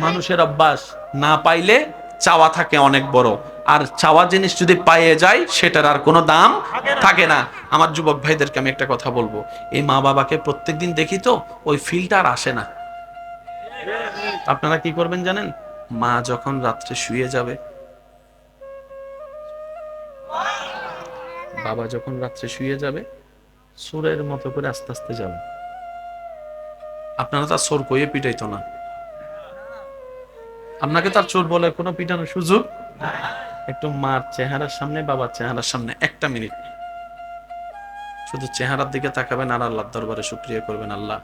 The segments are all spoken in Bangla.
মানুষের অভ্যাস, না পাইলে চাওয়া থাকে অনেক বড়, আর চাওয়া জিনিস যদি পাইয়ে যায় সেটার আর কোনো দাম থাকে না। আমার যুবক ভাইদেরকে আমি একটা কথা বলবো, এই মা বাবাকে প্রত্যেকদিন দেখি তো ওই ফিলটা আর আসে না। আপনারা কি করবেন জানেন? মা যখন রাত্রে শুয়ে যাবে, বাবা যখন রাত্রে শুয়ে যাবে, সুরের মতো করে আস্তে আস্তে যাবে। আপনারা তার সোর কইয়ে পিটাইতো না, আপনাকে তার চোর বলে কোনো পিটানোর সুযোগ। একটু মার চেহারার সামনে, বাবার চেহারার সামনে 1 মিনিট শুধু চেহারার দিকে তাকাবেন আর আল্লাহর দরবারে শুকরিয়া করবেন, আল্লাহ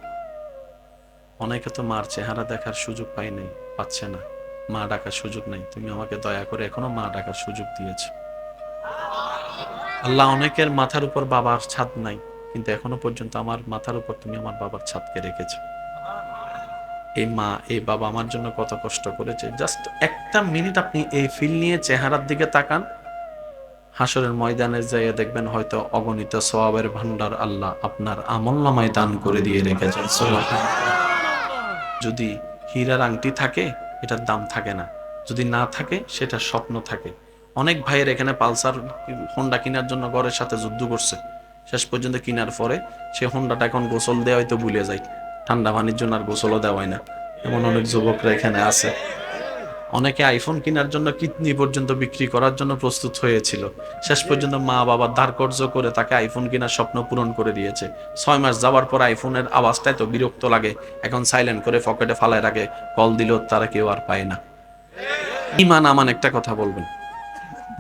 অনেকে তো মার চেহারা দেখার সুযোগ পাই নাই, পাচ্ছে না, মা ডাকার সুযোগ নাই, তুমি আমাকে দয়া করে এখনো মা ডাকার সুযোগ দিয়েছো। আল্লাহ অনেকের মাথার উপর বাবার ছাদ নাই, কিন্তু এখনো পর্যন্ত আমার মাথার উপর তুমি আমার বাবার ছাদকে রেখেছো। এই মা এই বাবা আমার জন্য কত কষ্ট করেছে। জাস্ট 1 মিনিট আপনি এই ফিল নিয়ে চেহারার দিকে তাকান, হাসরের ময়দানে যাইয়া দেখবেন হয়তো অগণিত সওয়াবের ভান্ডার আল্লাহ আপনার আমলনামায় দান করে দিয়ে রেখেছেন। যদি হীরার আংটি থাকে এটার দাম থাকে না, যদি না থাকে সেটা স্বপ্ন থাকে। অনেক ভাইয়ের এখানে পালসার হোন্ডা কেনার জন্য ঘরের সাথে যুদ্ধ করছে, শেষ পর্যন্ত কেনার পরে সে হোন্ডাটা এখন গোসল দেওয়া হয়তো ভুলে যায়, ঠান্ডা পানির জন্য আর গোসলও দেওয়ায় না। এমন অনেক যুবকরা এখানে আছে। অনেকে আইফোন কেনার জন্য কিডনি পর্যন্ত বিক্রি করার জন্য প্রস্তুত হয়েছিল, শেষ পর্যন্ত মা বাবা ধার কর্জ করে তাকে আইফোন কেনার স্বপ্ন পূরণ করে দিয়েছে। 6 মাস যাওয়ার পর আইফোনের আওয়াজটাই তো বিরক্ত লাগে, এখন সাইলেন্ট করে পকেটে ফালায় রাখে, কল দিলেও তারা কেউ আর পায় না। ইমান আমান একটা কথা বলবেন,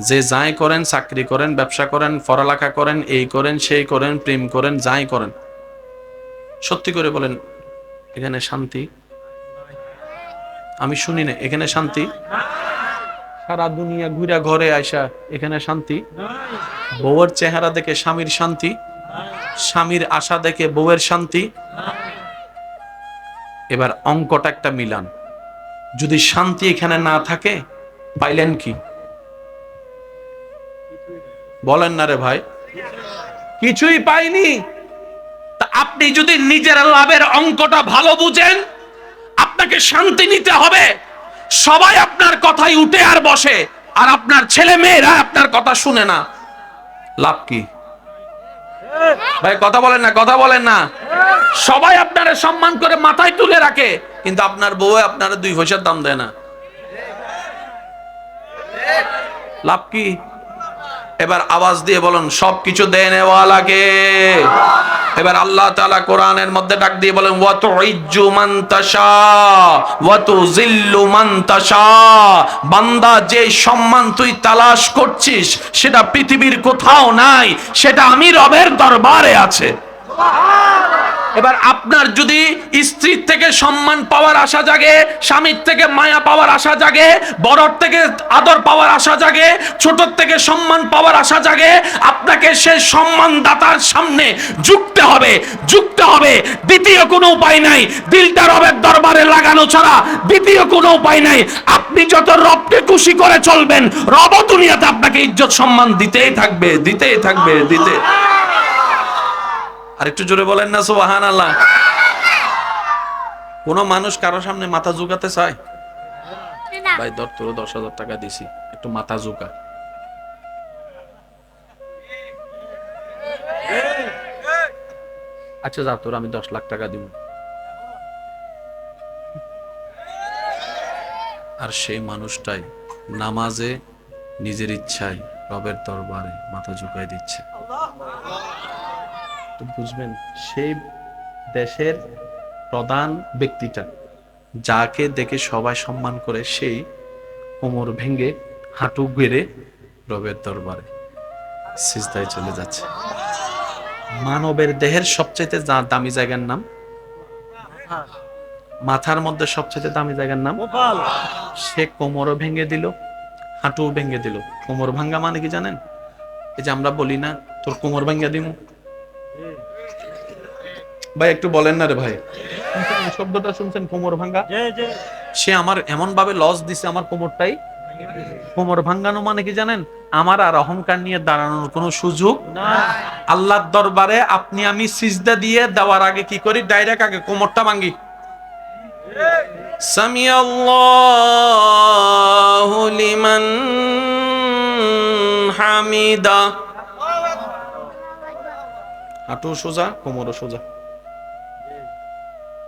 যে যাই করেন, চাকরি করেন, ব্যবসা করেন, পড়ালেখা করেন, এই করেন সেই করেন, প্রেম করেন, যাই করেন, সত্যি করে বলেন এখানে শান্তি? আমি শুনি না এখানে শান্তি। সারা দুনিয়া ঘুরা ঘরে আইসা এখানে শান্তি? বউয়ের চেহারা দেখে স্বামীর শান্তি, স্বামীর আশা দেখে বউয়ের শান্তি। এবার অঙ্কটা একটা মিলান, যদি শান্তি এখানে না থাকে পাইলেন কি? বলেন না রে ভাই, কিছুই পাইনি। তা আপনি যদি নিজের লাভের অঙ্কটা ভালো বুঝেন, আপনাকে শান্তি নিতে হবে। সবাই আপনার কথাই উঠে আর বসে, আর আপনার ছেলে মেয়েরা আপনার কথা শুনে না, লাভ কি ভাই? কথা বলেন না, কথা বলেন না। সবাই আপনারে সম্মান করে মাথায় তুলে রাখে, কিন্তু আপনার বউ আপনারা 2 পয়সার দাম দেয় না, লাভ কি? এবার আওয়াজ দিয়ে বলুন, সবকিছু দেয় নেওয়ালাকে। এবার আল্লাহ তাআলা কোরআনের মধ্যে ডাক দিয়ে বলেন, ওয়া তুইজ্জু মান তাশা ওয়া তুযিল্লু মান তাশা। বান্দা, যে সম্মান তুই তালাশ করছিস সেটা পৃথিবীর কোথাও নাই, সেটা আমি রবের দরবারে আছে। এবার আপনার যদি স্ত্রীর থেকে সম্মান পাওয়ার আশা জাগে, স্বামীর থেকে মায়া পাওয়ার আশা জাগে, বড়র থেকে আদর পাওয়ার আশা জাগে, ছোটর থেকে সম্মান পাওয়ার আশা জাগে, আপনাকে সেই সম্মানদাতার সামনে ঝুঁকতে হবে, ঝুঁকতে হবে। দ্বিতীয় কোনো উপায় নাই, দিলটা রবের দরবারে লাগানো ছাড়া দ্বিতীয় কোনো উপায় নাই। আপনি যত রবকে খুশি করে চলবেন, রব দুনিয়াতে আপনাকে ইজ্জত সম্মান দিতেই থাকবে, দিতেই থাকবে, দিতে। আর একটু জোরে বলেন না সুবহানাল্লাহ। কোন মানুষ কারো সামনে মাথা ঝুঁকাতে চায়? ভাই ধর, তোর 10,000 টাকা দিছি, একটু মাথা ঝুঁকা। আচ্ছা যা, তোর আমি 10 লাখ টাকা দিব। আর সেই মানুষটাই নামাজে নিজের ইচ্ছায় রবের দরবারে মাথা ঝুঁকাই দিচ্ছে। তো বুঝবেন, সেই দেশের প্রধান ব্যক্তিটা, যাকে দেখে সবাই সম্মান করে, সেই কোমর ভেঙে হাঁটু গেড়ে রবের দরবারে সিজদায় চলে যাচ্ছে। মানবের দেহের সবচেয়ে দামি জায়গার নাম, মাথার মধ্যে সবচেয়ে দামি জায়গার নাম। সে কোমরও ভেঙে দিল, হাঁটু ভেঙে দিল। কোমর ভাঙ্গা মানে কি জানেন? এই যে আমরা বলি না, তোর কোমর ভাঙ্গা দিমু। ভাই একটু বলেন না রে ভাই, শব্দটা শুনছেন? কোমর ভাঙ্গা। সে আমার এমন ভাবে লস দিছে আমার কোমরটাই। কোমর ভাঙ্গানো মানে কি জানেন? আমার আর অহংকার নিয়ে দাঁড়ানোর কোনো সুযোগ নাই। আল্লাহর দরবারে আপনি আমি সিজদা দিয়ে দেওয়ার আগে কি করি? ডাইরেক্ট আগে কোমরটা ভাঙ্গি। সামিআল্লাহু লিমান হামিদা। হাঁটু সোজা, কোমরও সোজা,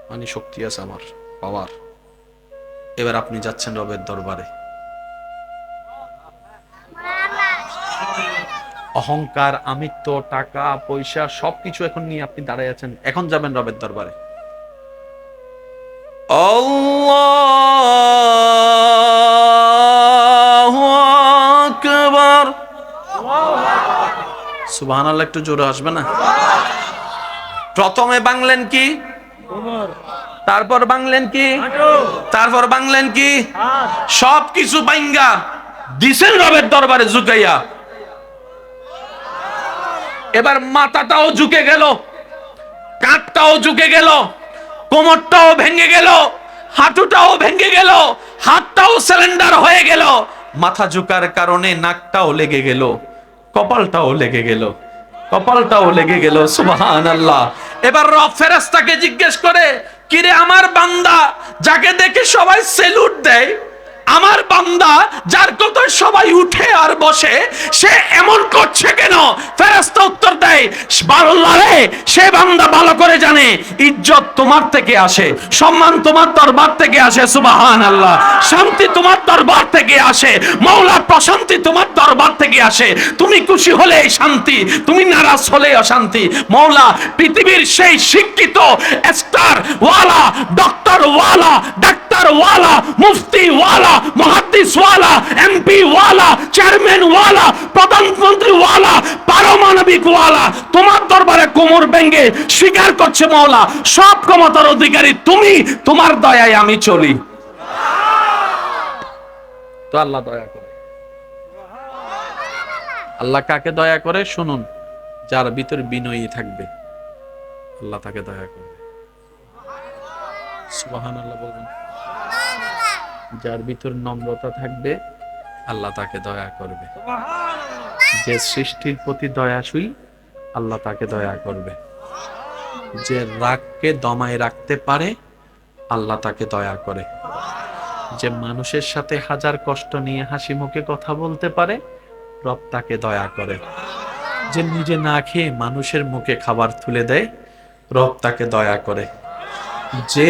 মানে শক্তি আছে আমার, পাওয়ার। এবার আপনি যাচ্ছেন রবের দরবারে। অহংকার, আমিত্ব, টাকা পয়সা সবকিছু এখন নিয়ে আপনি দাঁড়ায় আছেন, এখন যাবেন রবের দরবারে। আল্লাহু আকবার। সুবহানাল্লাহ একটু জোরে আসবে না? প্রথমে বাংলেন কি? তারপর বাংলেন কি? তারপর বাংলেন কি? সবকিছু বাইঙ্গা দিছেন রবের দরবারে ঝুঁকাইয়া। এবার মাথাটাও ঝুঁকে গেল, কাঁধটাও ঝুঁকে গেল, কোমরটাও ভেঙে গেল, হাঁটুটাও ভেঙে গেল, হাতটাও সিলিন্ডার হয়ে গেল। মাথা ঝুঁকার কারণে নাকটাও লেগে গেল, কপালটাও লেগে গেল, কপালটাও লেগে গেল। সুবহানাল্লাহ। এবার রব ফেরেশতাকে জিজ্ঞেস করে, কিরে আমার বান্দা, যাকে দেখে সবাই সেলুট দেয়, আমার বান্দা যার কথা সবাই উঠে আর বসে, সে এমন করছে কেন? ফেরেশতা উত্তর দেয়, আল্লাহ রে, সে বান্দা ভালো করে জানে ইজ্জত তোমার থেকে আসে, সম্মান তোমার দরবার থেকে আসে। সুবহানাল্লাহ। শান্তি তোমার দরবার থেকে আসে, মাওলার প্রশান্তি তোমার দরবার থেকে আসে। তুমি খুশি হলে শান্তি, তুমি নারাজ হলে অশান্তি। মাওলা পৃথিবীর সেই শিক্ষিত স্টার ওয়ালা, ডক্টর ওয়ালা, ডাক্তার ওয়ালা, মুফতি ওয়ালা, মুহাদ্দিস ওয়ালা, এমপি ওয়ালা, চেয়ারম্যান ওয়ালা, প্রধানমন্ত্রী ওয়ালা, পারমাণবিক ওয়ালা তোমার দরবারে কোমর ভেঙে স্বীকার করছে, মাওলা সব ক্ষমতার অধিকারী তুমি, তোমার দয়ায় আমি চলি। তো আল্লাহ দয়া করে। আল্লাহ কাকে দয়া করে শুনুন, যার ভিতর বিনয়ী থাকবে আল্লাহ তাকে দয়া করবে। সুবহানাল্লাহ বলবেন। যার ভিতর নম্রতা থাকবে আল্লাহ তাকে দয়া করবে। যে সৃষ্টির প্রতি দয়াশীল আল্লাহ তাকে দয়া করবে। যে রাগকে দমায় রাখতে পারে আল্লাহ তাকে দয়া করে। যে মানুষের সাথে হাজার কষ্ট নিয়ে হাসি মুখে কথা বলতে পারে রব তাকে দয়া করে। যে নিজে না খেয়ে মানুষের মুখে খাবার তুলে দেয় রব তাকে দয়া করে। যে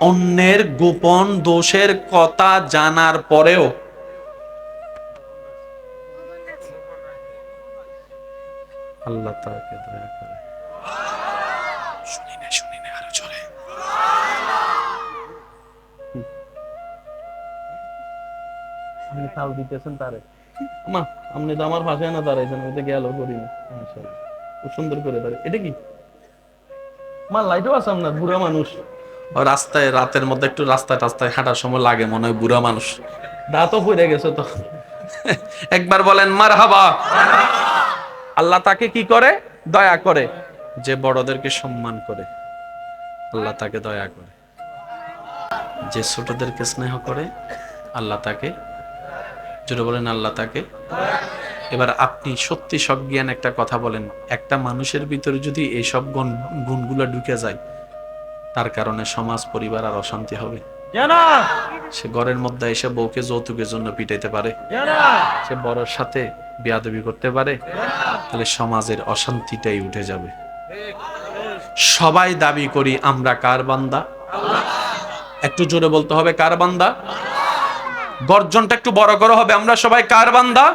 অন্যের গোপন দোষের কথা জানার পরেও আল্লাহ তাকে দয়া করে। শুনি না আরো চলে। আপনি তাল দিতেছেন তারে, আমা আপনি তো আমার পাশে না দাঁড়াইছেন, ওইটা গেল করি না। মাশাআল্লাহ খুব সুন্দর করে দাঁড়ায়। এটা কি মা লাইটও আছে আপনার? বুড়া মানুষ রাস্তায় রাতের মধ্যে একটু রাস্তায় রাস্তায় হাঁটার সময় লাগে মনে হয় বুড়া মানুষ, দাঁতও পড়ে গেছে তো। একবার বলেন মারহাবা। আল্লাহ তাকে কি করে? দয়া করে। যে বড়দেরকে সম্মান করে আল্লাহ তাকে দয়া করে। যে ছোটদেরকে স্নেহ করে আল্লাহ তাকে, জোরে বলেন আল্লাহ তাকে। এবার আপনি সত্যি সজ্ঞান একটা কথা বলেন, একটা মানুষের ভিতরে যদি এইসব গুণগুলো ঢুকে যায় তার কারণে সমাজ পরিবার আর অশান্তি হবে। সে ঘরের মধ্যে এসে বউকে যৌতুকের জন্য পিটাইতে পারে, সে বড়র সাথে বেয়াদবি করতে পারে, তাহলে সমাজের অশান্তিটাই উঠে যাবে। সবাই দাবি করি আমরা কার বান্দা? একটু জোরে বলতে হবে কার বান্দা। গর্জনটা একটু বড় করে হবে, আমরা সবাই কার বান্দা?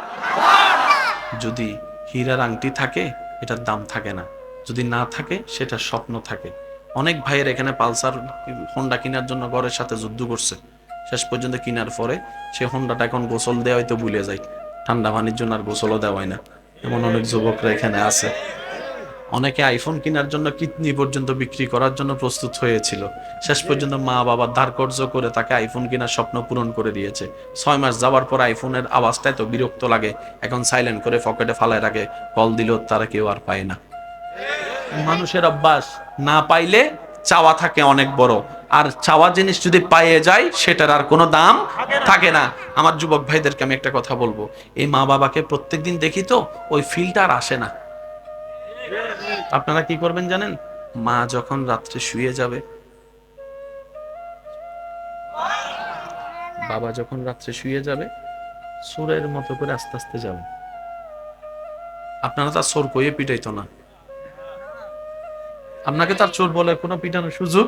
যদি হীরার আংটি থাকে এটার দাম থাকে না, যদি না থাকে সেটা স্বপ্ন থাকে। অনেক ভাইয়ের এখানে পালসার হোন্ডা কেনার জন্য ঘরের সাথে যুদ্ধ করছে, শেষ পর্যন্ত কেনার পরে সে হোন্ডাটা এখন গোসল দেওয়া হয়তো ভুলে যায়, ঠান্ডা পানির জন্য আর গোসলও দেওয়া হয় না। এমন অনেক যুবকরা এখানে আছে। অনেকে আইফোন কেনার জন্য কিডনি পর্যন্ত বিক্রি করার জন্য প্রস্তুত হয়েছিল, শেষ পর্যন্ত মা বাবা ধার কর্জ করে তাকে আইফোন কেনার স্বপ্ন পূরণ করে দিয়েছে। 6 মাস যাওয়ার পর আইফোনের আওয়াজটা এত বিরক্ত লাগে, এখন সাইলেন্ট করে পকেটে ফালায় রাখে, কল দিলেও তারা কেউ আর পায় না। মানুষের অভ্যাস, না পাইলে চাওয়া থাকে অনেক বড়, আর চাওয়া জিনিস যদি পাইয়ে যায় সেটার আর কোনো দাম থাকে না। আমার যুবক ভাইদেরকে আমি একটা কথা বলবো, এই মা বাবাকে প্রত্যেকদিন দেখি তো ওই ফিলটা আর আসে না। আপনারা কি করবেন জানেন? মা যখন রাত্রে শুয়ে যাবে বাবা যখন রাত্রে শুয়ে যাবে চোরের মতো করে আস্তে আস্তে যাবে। আপনারা তার চোর কইয়ে পিটাইতো না, আপনাকে তার চোর বলে কোনো পিটানোর সুযোগ।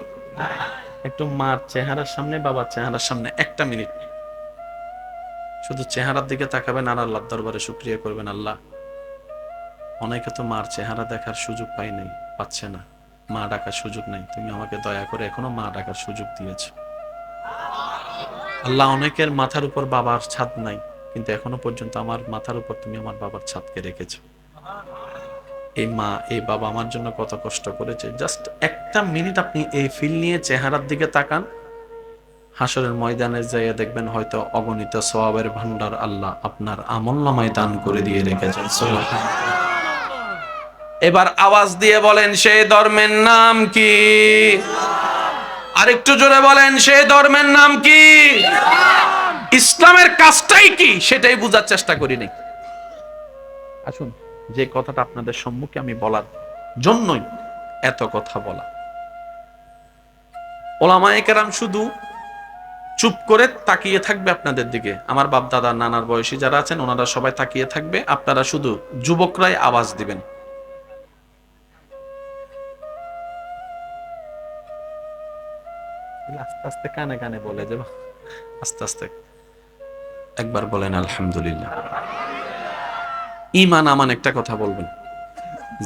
একটু মার চেহারার সামনে, বাবার চেহারার সামনে 1টা মিনিট শুধু চেহারার দিকে তাকাবেন আর আল্লাহর দরবারে শুকরিয়া করবেন, আল্লাহ অনেকে তো মার চেহারা দেখার সুযোগ পাই নাই, পাচ্ছে না, মা ডাকার সুযোগ নাই, তুমি আমাকে দয়া করে এখনো মা ডাকার সুযোগ দিয়েছো। আল্লাহ অনেকের মাথার উপর বাবার ছাদ নাই, কিন্তু এখনো পর্যন্ত আমার মাথার উপর তুমি আমার বাবার ছাদকে রেখেছো। এই মা এই বাবা আমার জন্য কত কষ্ট করেছে। জাস্ট 1টা মিনিট আপনি এই ফিল নিয়ে চেহারার দিকে তাকান, হাসরের ময়দানে যাইয়া দেখবেন হয়তো অগণিত সওয়াবের ভান্ডার আল্লাহ আপনার আমলনামায় দান করে দিয়ে রেখেছেন। এবার আওয়াজ দিয়ে বলেন সেই ধর্মের নাম কি? আরেকটু জোরে বলেন সেই ধর্মের নাম কি? ইসলামের কাজটাই কি সেটাই বোঝার চেষ্টা করিনি। আসুন, যে কথাটা আপনাদের সম্মুখে আমি বলার জন্যই এত কথা বলা। ওলামায়ে কেরাম শুধু চুপ করে তাকিয়ে থাকবে আপনাদের দিকে, আমার বাপ দাদা নানার বয়সী যারা আছেন ওনারা সবাই তাকিয়ে থাকবে, আপনারা শুধু যুবকরাই আওয়াজ দিবেন। আস্তে আস্তে কানে কানে বলে যাব, আস্তে আস্তে একবার বলেন আলহামদুলিল্লাহ। ঈমান আমান একটা কথা বলবেন,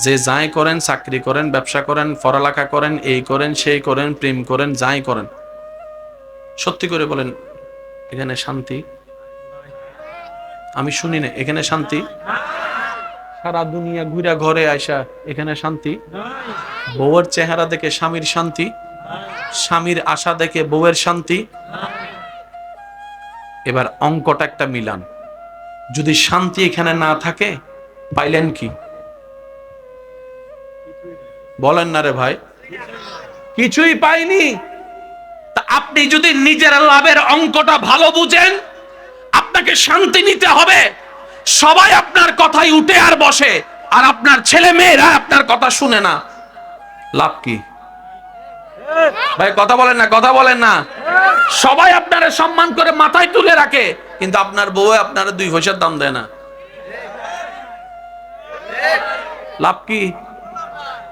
যে যাই করেন, চাকরি করেন, ব্যবসা করেন, পড়ালেখা করেন, এই করেন সেই করেন, প্রেম করেন, যাই করেন, সত্যি করে বলেন এখানে শান্তি? আমি শুনি না এখানে শান্তি। সারা দুনিয়া ঘুরা ঘরে আইসা এখানে শান্তি? বউয়ের চেহারা দেখে স্বামীর শান্তি, স্বামীর আশা দেখে বউয়ের শান্তি। এবার অঙ্কটা একটা মিলান, যদি শান্তি এখানে না থাকে পাইলেন কি? বলেন না রে ভাই, কিছুই পাইনি। তা আপনি যদি নিজের লাভের অঙ্কটা ভালো বুঝেন, আপনাকে শান্তি নিতে হবে। সবাই আপনার কথাই উঠে আর বসে, আর আপনার ছেলে মেয়েরা আপনার কথা শুনে না, লাভ কি ভাই? কথা বলেন না, কথা বলেন না। সবাই আপনারা সম্মান করে মাথায় তুলে রাখে, কিন্তু আপনার বউ আপনারা 2 পয়সার দাম দেয় না, লাভ কি?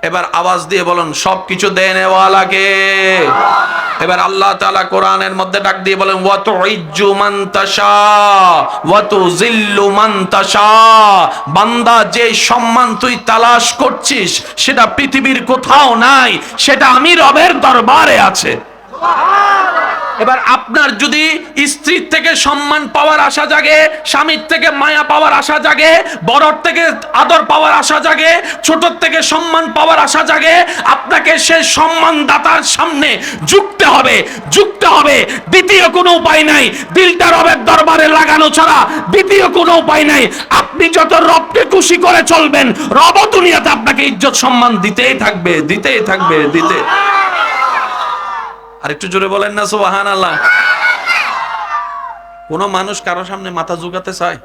এবার আওয়াজ দিয়ে বলুন সবকিছু দেন ওয়ালাকে। এবার আল্লাহ তাআলা কোরআনের মধ্যে ডাক দিয়ে বলেন ওয়া তুইজ্জু মান তাশা ওয়া তুযিল্লু মান তাশা। বান্দা, যে সম্মান তুই তালাশ করছিস সেটা পৃথিবীর কোথাও নাই, সেটা আমি রবের দরবারে আছে। এবার আপনার যদি স্ত্রীর থেকে সম্মান পাওয়ার আশা জাগে, স্বামীর থেকে মায়া পাওয়ার আশা জাগে, বড়র থেকে আদর পাওয়ার আশা জাগে, ছোটর থেকে সম্মান পাওয়ার আশা জাগে, আপনাকে সেই সম্মানদাতার সামনে ঝুঁকতে হবে, ঝুঁকতে হবে। দ্বিতীয় কোনো উপায় নাই, দিলটা রবের দরবারে লাগানো ছাড়া দ্বিতীয় কোনো উপায় নাই। আপনি যত রবকে খুশি করে চলবেন, রব দুনিয়াতে আপনাকে ইজ্জত সম্মান দিতেই থাকবে, দিতেই থাকবে, দিতে। আর একটু জোরে বলেন না সুবহানাল্লাহ। কোন মানুষ কারো সামনে মাথা ঝুঁকাতে চায়?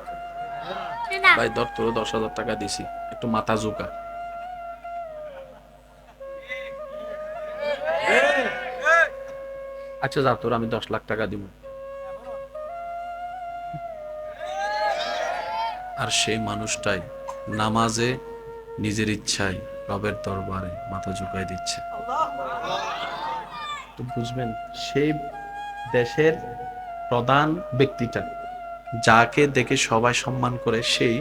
ভাই ধর, তোর 10,000 টাকা দিছি, একটু মাথা ঝুঁকা। আচ্ছা যা, তোর আমি 10 লাখ টাকা দিব। আর সেই মানুষটাই নামাজে নিজের ইচ্ছায় রবের দরবারে মাথা ঝুঁকাই দিচ্ছে। তো বুঝবেন, সেই দেশের প্রধান ব্যক্তিটা, যাকে দেখে সবাই সম্মান করে, সেই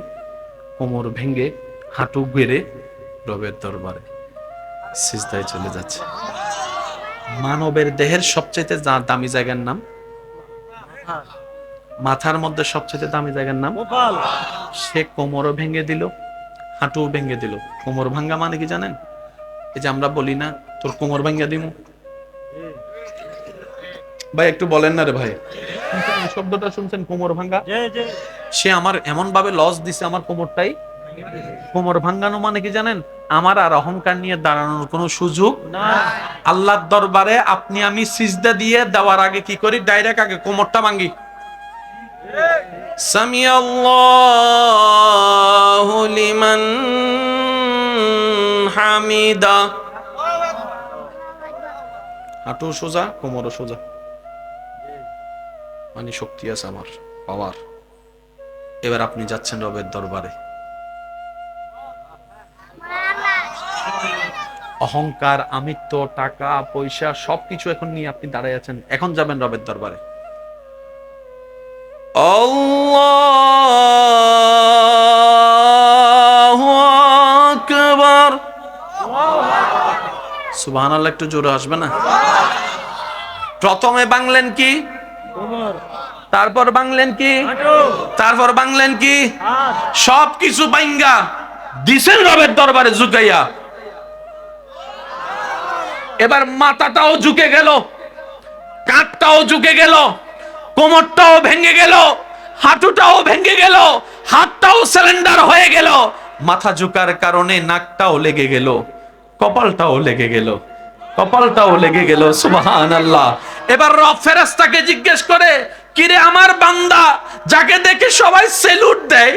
কোমর ভেঙে হাঁটু গেড়ে রবের দরবারে সিজদায় চলে যাচ্ছে। মানবের দেহের সবচেয়ে দামি জায়গার নাম, মাথার মধ্যে সবচেয়ে দামি জায়গার নাম। সে কোমরও ভেঙে দিল, হাঁটুও ভেঙে দিল। কোমর ভাঙ্গা মানে কি জানেন? এই যে আমরা বলি না তোর কোমর ভাঙ্গা দিমু। ভাই একটু বলেন না রে ভাই, শব্দটা শুনছেন? কোমর ভাঙ্গা। সে আমার এমন ভাবে লস দিছে আমার কোমরটাই। কোমর ভাঙ্গানো মানে কি জানেন? আমার আর অহংকার নিয়ে দাঁড়ানোর কোনো সুযোগ নাই। আল্লাহর দরবারে আপনি আমি সিজদা দিয়ে দেওয়ার আগে কি করি? ডাইরেক্ট আগে কোমরটা ভাঙ্গি। সামি আল্লাহু লিমান হামিদা। হাঁটু সোজা, কোমরও সোজা। মানে শক্তি আছে আমার, পাওয়ার। এবার আপনি যাচ্ছেন রবের দরবারে। অহংকার, আমিত্ব, টাকা পয়সা সবকিছু এখন নিয়ে আপনি দাঁড়ায় আছেন, এখন যাবেন রবের দরবারে। আল্লাহু আকবার। সুবহানাল্লাহ, একটু জোরে আসবে না? প্রথমে বাংলেন কি? তারপর বাংলেন কি? তারপর বাংলেন কি? সবকিছু বাইঙ্গা দিছেন রবের দরবারে ঝুঁকাইয়া। এবার মাথাটাও ঝুঁকে গেল, কাঁধটাও ঝুঁকে গেল, কোমরটাও ভেঙে গেল, হাঁটুটাও ভেঙে গেল, হাতটাও সিলিন্ডার হয়ে গেল। মাথা ঝুঁকার কারণে নাকটাও লেগে গেল, কপালটাও লেগে গেল, কপালটাও লেগে গেল। সুবহানাল্লাহ। এবার রব ফেরেশতাকে জিজ্ঞেস করে, কিরে আমার বান্দা, যাকে দেখে সবাই সেলুট দেয়,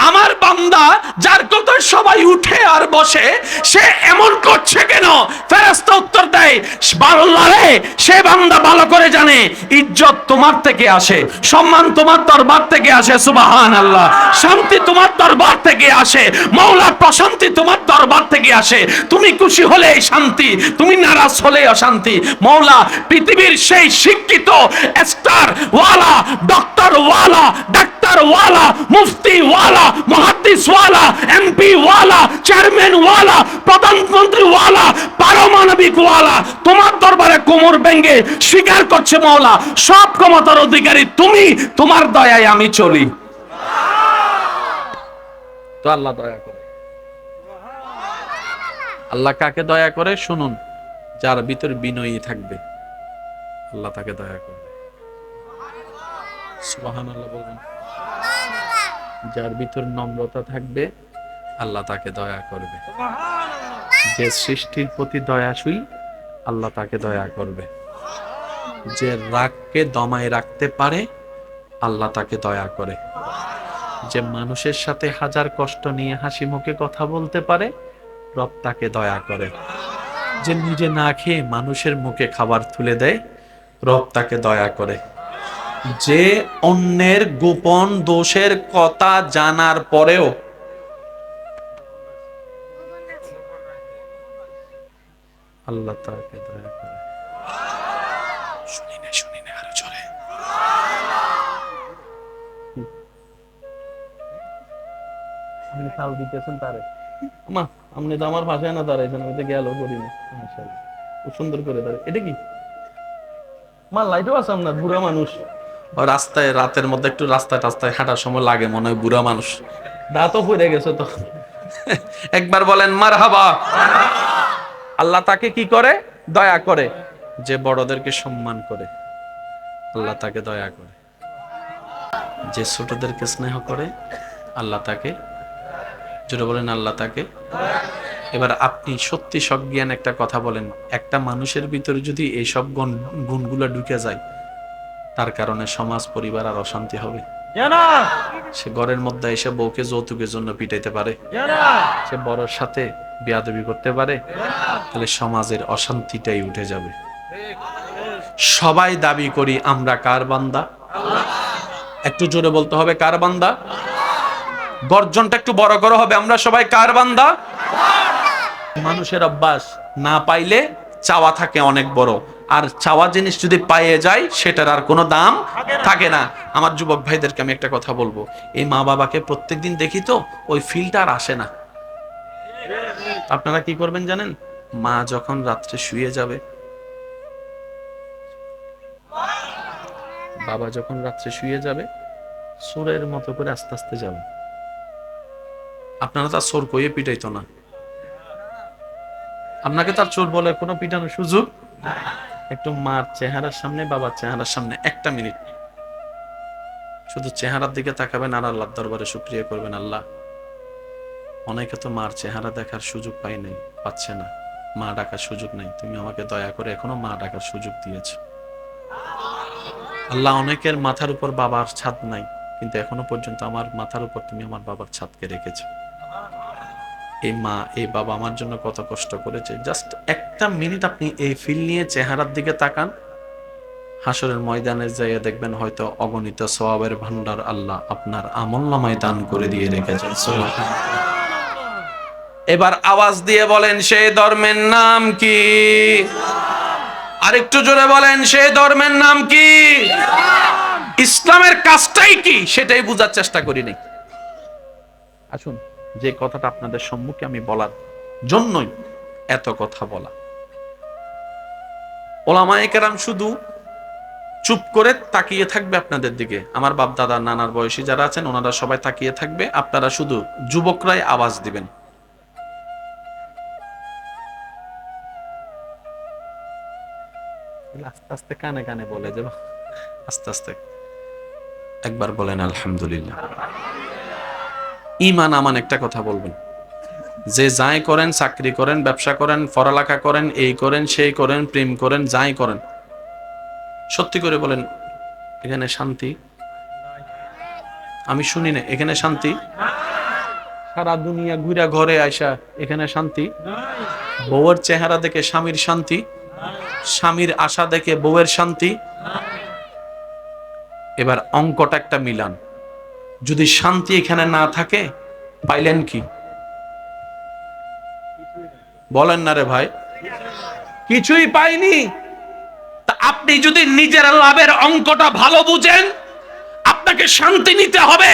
আমার বান্দা যার কথা সবাই উঠে আর বসে, সে এমন করছে কেন? ফেরেশতা উত্তর দেয়, আল্লাহ রে, সে বান্দা ভালো করে জানে ইজ্জত তোমার থেকে আসে, সম্মান তোমার দরবার থেকে আসে। সুবহানাল্লাহ। শান্তি তোমার দরবার থেকে আসে, মাওলার প্রশান্তি তোমার দরবার থেকে আসে। তুমি খুশি হলে শান্তি, তুমি নারাজ হলে অশান্তি। মাওলা পৃথিবীর সেই শিক্ষিত স্টার ওয়ালা, ডক্টর ওয়ালা, ডাক্তার ওয়ালা, মুফতি ওয়ালা, মুহাদ্দিস ওয়ালা, এমপি ওয়ালা, চেয়ারম্যান ওয়ালা, প্রধানমন্ত্রী ওয়ালা, পারমাণবিক ওয়ালা তোমার দরবারে কোমর ভেঙে স্বীকার করছে, মাওলা সব ক্ষমতার অধিকারী তুমি, তোমার দয়ায় আমি চলি। তো আল্লাহ দয়া করে। আল্লাহ কাকে দয়া করে? শুনুন, যার ভিতর বিনয়ী থাকবে আল্লাহ তাকে দয়া করবে। সুবহানাল্লাহ বলবেন। যার ভিতর নম্রতা থাকবে আল্লাহ তাকে দয়া করবে। যে সৃষ্টির প্রতি দয়াশীল আল্লাহ তাকে দয়া করবে। যে রাগকে দমায় রাখতে পারে আল্লাহ তাকে দয়া করে। যে মানুষের সাথে হাজার কষ্ট নিয়ে হাসি মুখে কথা বলতে পারে রব তাকে দয়া করে। যে নিজে না খেয়ে মানুষের মুখে খাবার তুলে দেয় রব তাকে দয়া করে। যে অন্যের গোপন দোষের কথা জানার পরেও আল্লাহ তাকে দয়া করে। শুনি না আরো জোরে। আপনি তাল দিতেছেন তারে, মা আপনি তো আমার ভাষায় না দাঁড়াইছেন, আমি তো গেল করিনি। মাশাআল্লাহ, খুব সুন্দর করে দাঁড়ায়। এটা কি মা? লাইটও আছে আপনার? বুড়া মানুষ রাস্তায়, রাতের মধ্যে একটু রাস্তায় টাস্তায় হাঁটার সময় লাগে মনে হয় বুড়া মানুষ। দাঁতও পড়ে গেছে তো। একবার বলেন মারহাবা। আল্লাহ তাকে কি করে? দয়া করে। যে বড়দেরকে সম্মান করে আল্লাহ তাকে দয়া করে। যে ছোটদেরকে স্নেহ করে আল্লাহ তাকে, জোরে বলেন আল্লাহ তাকে। এবার আপনি সত্যি সজ্ঞান একটা কথা বলেন, একটা মানুষের ভিতরে যদি এইসব গুণগুলো ঢুকে যায় তার কারণে সমাজ পরিবার আর অশান্তি হবে। সে ঘরের মধ্যে এসে বউকে যৌতুকের জন্য পিটাইতে পারে, সে বড়র সাথে বেয়াদবি করতে পারে, তাহলে সমাজের অশান্তিটাই উঠে যাবে। সবাই দাবি করি আমরা কার বান্দা? একটু জোরে বলতে হবে, কার বান্দা? গর্জনটা একটু বড় করে হবে, আমরা সবাই কার বান্দা? মানুষের অভ্যাস, না পাইলে চাওয়া থাকে অনেক বড়, আর চাওয়া জিনিস যদি পাইয়ে যায় সেটার আর কোনো দাম থাকে না। আমার যুবক ভাইদেরকে আমি একটা কথা বলবো, এই মা বাবাকে প্রত্যেকদিন দেখি তো ওই ফিলটা আর আসে না। আপনারা কি করবেন জানেন? মা যখন রাত্রে শুয়ে যাবে, বাবা যখন রাত্রে শুয়ে যাবে, চোরের মতো করে আস্তে আস্তে যাবে। আপনারা তার চোর কইয়ে পিটাইতো না, আপনাকে তার চোর বলে কোনো পিটানোর সুযোগ। একটু মার চেহারার সামনে, বাবার চেহারার সামনে 1 মিনিট শুধু চেহারার দিকে তাকাবেন আর আল্লাহর দরবারে শুকরিয়া করবেন, আল্লাহ অনেকে তো মার চেহারা দেখার সুযোগ পাই নাই, পাচ্ছে না, মা ডাকার সুযোগ নাই, তুমি আমাকে দয়া করে এখনো মা ডাকার সুযোগ দিয়েছ। আল্লাহ অনেকের মাথার উপর বাবার ছাদ নাই, কিন্তু এখনো পর্যন্ত আমার মাথার উপর তুমি আমার বাবার ছাদকে রেখেছ। এই মা এই বাবা আমার জন্য কত কষ্ট করেছে। জাস্ট 1 মিনিট আপনি এই ফিল নিয়ে চেহারার দিকে তাকান, হাসরের ময়দানে যাইয়া দেখবেন হয়তো অগণিত সওয়াবের ভান্ডার আল্লাহ আপনার আমলনামায় দান করে দিয়ে রেখেছেন। এবার আওয়াজ দিয়ে বলেন সেই ধর্মের নাম কি? আরেকটু জোরে বলেন সেই ধর্মের নাম কি? ইসলামের কাজটাই কি সেটাই বোঝার চেষ্টা করি নাই। আসুন, যে কথাটা আপনাদের সম্মুখে আমি বলার জন্যই এত কথা বলা। ওলামায়ে কেরাম শুধু চুপ করে তাকিয়ে থাকবে আপনাদের দিকে। আমার বাপ দাদা নানার বয়সী যারা আছেন ওনারা সবাই তাকিয়ে থাকবে, আপনারা শুধু যুবকরাই আওয়াজ দিবেন। আস্তে আস্তে কানে কানে বলে দেব, আস্তে আস্তে একবার বলেন আলহামদুলিল্লাহ। ঈমান আমান একটা কথা বলবেন, যে যাই করেন, চাকরি করেন, ব্যবসা করেন, পড়ালেখা করেন, এই করেন সেই করেন, প্রেম করেন, যাই করেন, সত্যি করে বলেন এখানে শান্তি? আমি শুনি না এখানে শান্তি। সারা দুনিয়া ঘুরা ঘরে আইসা এখানে শান্তি? বউয়ের চেহারা দেখে স্বামীর শান্তি, স্বামীর আশা দেখে বউয়ের শান্তি। এবার অঙ্কটা একটা মিলান, যদি শান্তি এখানে না থাকে পাইলেন কি? বলেন না রে ভাই, কিছুই পাইনি। তা আপনি যদি নিজের লাভের অঙ্কটা ভালো বুঝেন, আপনাকে শান্তি নিতে হবে।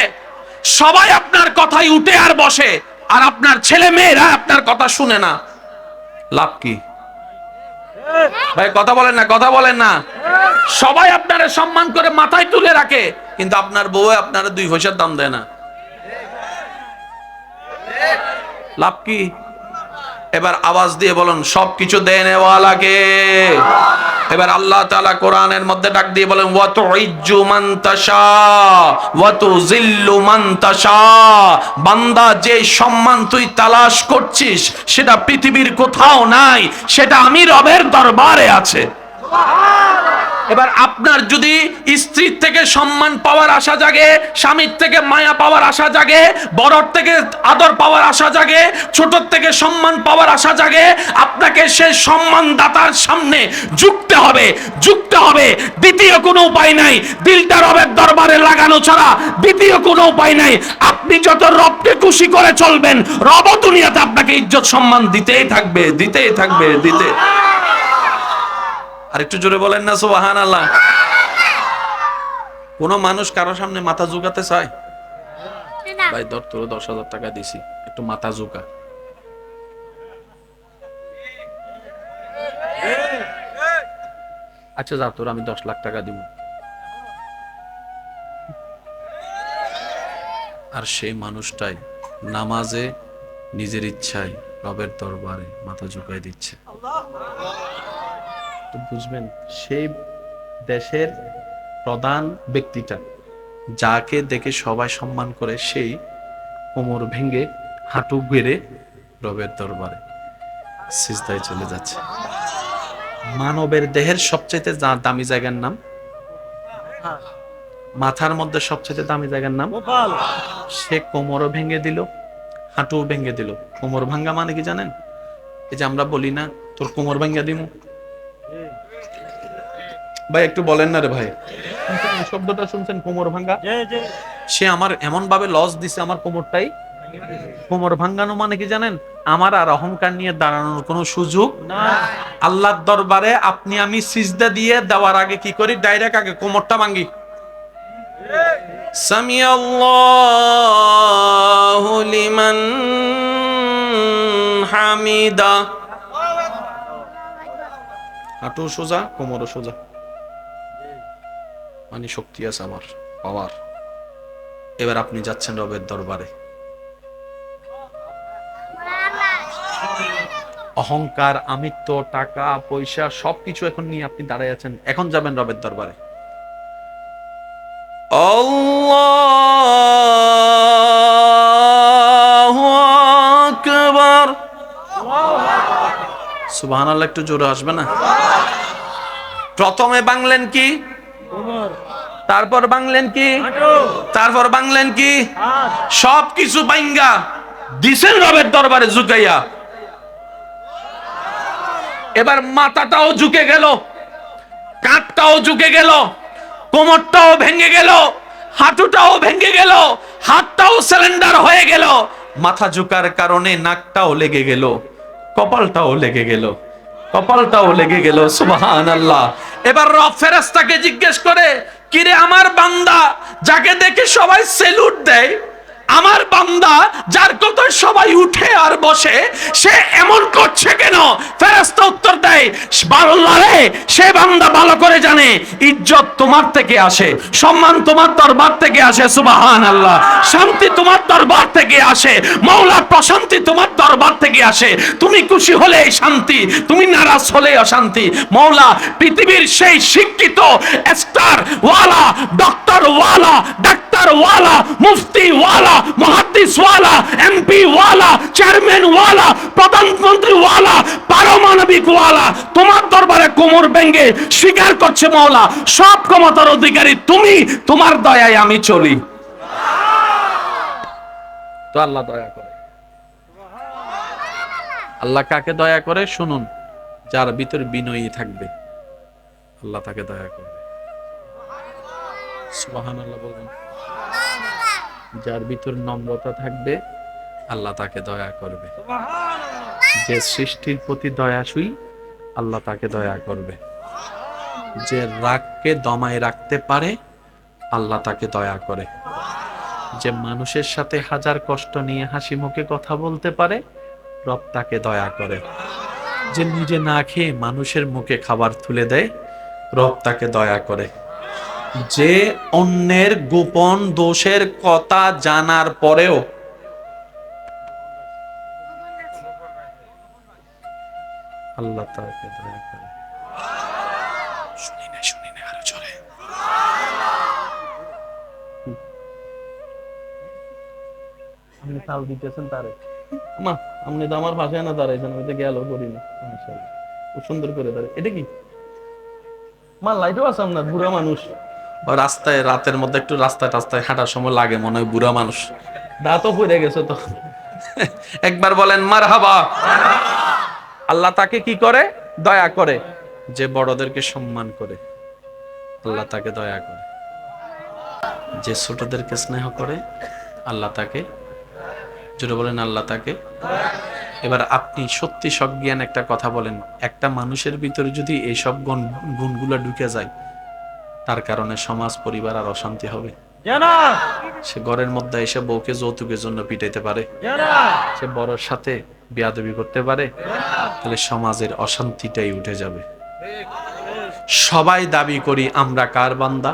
সবাই আপনার কথাই উঠে আর বসে, আর আপনার ছেলে মেয়েরা আপনার কথা শুনে না, লাভ কি ভাই? কথা বলেন না, কথা বলেন না। সবাই আপনারে সম্মান করে মাথায় তুলে রাখে, কিন্তু আপনার বউ আপনার 2 পয়সার দাম দেয় না, লাভ কি? এবার আওয়াজ দিয়ে বলুন সবকিছু দেয় নেওয়ালাকে। এবার আল্লাহ তাআলা কোরআনের মধ্যে ডাক দিয়ে বলেন ওয়া তুইজ্জু মান তাশা ওয়া তুযিল্লু মান তাশা। বান্দা, যে সম্মান তুই তালাশ করছিস সেটা পৃথিবীর কোথাও নাই, সেটা আমি রবের দরবারে আছে। এবার আপনার যদি স্ত্রীর থেকে সম্মান পাওয়ার আশা জাগে, স্বামীর থেকে মায়া পাওয়ার আশা জাগে, বড়র থেকে আদর পাওয়ার আশা জাগে, ছোটর থেকে সম্মান পাওয়ার আশা জাগে, আপনাকে সেই সম্মান দাতার সামনে ঝুঁকতে হবে, ঝুঁকতে হবে। দ্বিতীয় কোনো উপায় নাই, দিলটা রবের দরবারে লাগানো ছাড়া দ্বিতীয় কোনো উপায় নাই। আপনি যত রবকে খুশি করে চলবেন, রব দুনিয়াতে আপনাকে ইজ্জত সম্মান দিতেই থাকবে, দিতেই থাকবে, দিতে। আর একটু জোরে বলেন না সুবহানাল্লাহ। কোন মানুষ কারো সামনে মাথা ঝুঁকাতে চায়? ভাই ধর, তোর 10,000 টাকা দিছি, একটু মাথা ঝুঁকা। আচ্ছা যা, তোর আমি 10 লাখ টাকা দিব। আর সেই মানুষটাই নামাজে নিজের ইচ্ছায় রবের দরবারে মাথা ঝুঁকাই দিচ্ছে। বুঝবেন, সেই দেশের প্রধান ব্যক্তিটা যাকে দেখে সবাই সম্মান করে, সেই কোমর ভেঙে হাঁটু গেড়ে রবের দরবারে সিজদায় চলে যাচ্ছে। মানবের দেহের সবচেয়ে দামি জায়গার নাম, মাথার মধ্যে সবচেয়ে দামি জায়গার নাম। সে কোমরও ভেঙে দিল, হাঁটু ভেঙে দিল। কোমর ভাঙ্গা মানে কি জানেন? এই যে আমরা বলি না তোর কোমর ভাঙ্গা দিমু। ভাই একটু বলেন না রে ভাই, শব্দটা শুনছেন? কোমর ভাঙ্গা। সে আমার এমন ভাবে লস দিছে আমার কোমরটাই। কোমর ভাঙ্গানো মানে কি জানেন? আমার আর অহংকার নিয়ে দাঁড়ানোর কোনো সুযোগ না। আল্লাহর দরবারে আপনি আমি সিজদা দিয়ে দেওয়ার আগে কি করি? ডাইরেক্ট আগে কোমরটা ভাঙ্গি। সামি আল্লাহু লিমান হামিদা। হাঁটু সোজা, কোমরও সোজা, মানে শক্তি আছে আমার, পাওয়ার। এবার আপনি যাচ্ছেন রবের দরবারে। অহংকার, আমিত্ব, টাকা পয়সা সবকিছু এখন নিয়ে আপনি দাঁড়ায় আছেন, এখন যাবেন রবের দরবারে। আল্লাহু আকবার। সুবহানাল্লাহ, একটু জোরে আসবে না? প্রথমে বাংলেন কি? তারপর বাংলেন কি? তারপর বাংলেন কি? সবকিছু বাইঙ্গা দিছেন রবের দরবারে ঝুঁকাইয়া। এবার মাথাটাও ঝুঁকে গেল, কাঁধটাও ঝুঁকে গেল, কোমরটাও ভেঙে গেল, হাঁটুটাও ভেঙে গেল, হাতটাও সিলিন্ডার হয়ে গেল, মাথা ঝুঁকার কারণে নাকটাও লেগে গেল, কপালটাও লেগে গেল, কপালটাও লেগে গেল। সুবহানাল্লাহ। এবার রব ফেরেশতাকে জিজ্ঞেস করে, কিরে আমার বান্দা যাকে দেখে সবাই সেলুট দেয়, আমার বান্দা যার কথা সবাই উঠে আর বসে, সে এমন করছে কেন? ফেরেশতা উত্তর দেয়, আল্লাহ রে, সে বান্দা ভালো করে জানে ইজ্জত তোমার থেকে আসে, সম্মান তোমার দরবার থেকে আসে। সুবহানাল্লাহ। শান্তি তোমার দরবার থেকে আসে, মাওলার প্রশান্তি তোমার দরবার থেকে আসে। তুমি খুশি হলে শান্তি, তুমি নারাজ হলে অশান্তি। মাওলা পৃথিবীর সেই শিক্ষিত স্টার ওয়ালা, ডক্টর ওয়ালা, ডাক্তার ওয়ালা, মুফতি ওয়ালা, মুহাদ্দিস ওয়ালা, এমপি ওয়ালা, চেয়ারম্যান ওয়ালা, প্রধানমন্ত্রী ওয়ালা, পারমাণবিক ওয়ালা তোমার দরবারে কোমর ভেঙে স্বীকার করছে মাওলা সব ক্ষমতার অধিকারী তুমি, তোমার দয়ায় আমি চলি। তো আল্লাহ দয়া করে। আল্লাহ কাকে দয়া করে শুনুন, যার ভিতরে বিনয়ী থাকবে আল্লাহ তাকে দয়া করবে। সুবহানাল্লাহ বলবেন। যার ভিতর নম্রতা থাকবে আল্লাহ তাকে দয়া করবে। যে সৃষ্টির প্রতি দয়াশীল আল্লাহ তাকে দয়া করবে। যে রাগকে দমায় রাখতে পারে আল্লাহ তাকে দয়া করে। যে মানুষের সাথে হাজার কষ্ট নিয়ে হাসি মুখে কথা বলতে পারে রব তাকে দয়া করে। যে নিজে না খেয়ে মানুষের মুখে খাবার তুলে দেয় রব তাকে দয়া করে। যে অন্যের গোপন দোষের কথা জানার পরেও আল্লাহ তাকে দয়া করে। শুনি না আরো জোরে। আপনি তাল দিতেছেন তারে, মা আপনি তো আমার ভাষায় না দাঁড়াইছেন, আমি তো গেল করি না। খুব সুন্দর করে দাঁড়ায়। এটা কি মা লাইটও আছে আপনার? বুড়া মানুষ রাস্তায় রাতের মধ্যে একটু রাস্তায় টাস্তায় হাঁটার সময় লাগে মনে হয় বুড়া মানুষ, দাঁতও পড়ে গেছে তো। একবার বলেন মারহাবা। আল্লাহ তাকে কি করে? দয়া করে। যে বড়দেরকে সম্মান করে আল্লাহ তাকে দয়া করে। যে ছোটদেরকে স্নেহ করে আল্লাহ তাকে, জোরে বলেন আল্লাহ তাকে। এবার আপনি সত্যি সজ্ঞান একটা কথা বলেন, একটা মানুষের ভিতরে যদি এইসব গুণগুলো ঢুকে যায় তার কারণে সমাজ পরিবার আর অশান্তি হবে? সে ঘরের মধ্যে এসে বউকে যৌতুকের জন্য পিটাইতে পারে, সে বড়র সাথে বেয়াদবি করতে পারে, তাহলে সমাজের অশান্তিটাই উঠে যাবে। সবাই দাবি করি আমরা কার বান্দা?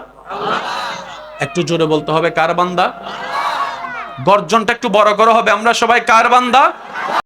একটু জোরে বলতে হবে কার বান্দা? গর্জনটা একটু বড় করে হবে, আমরা সবাই কার বান্দা?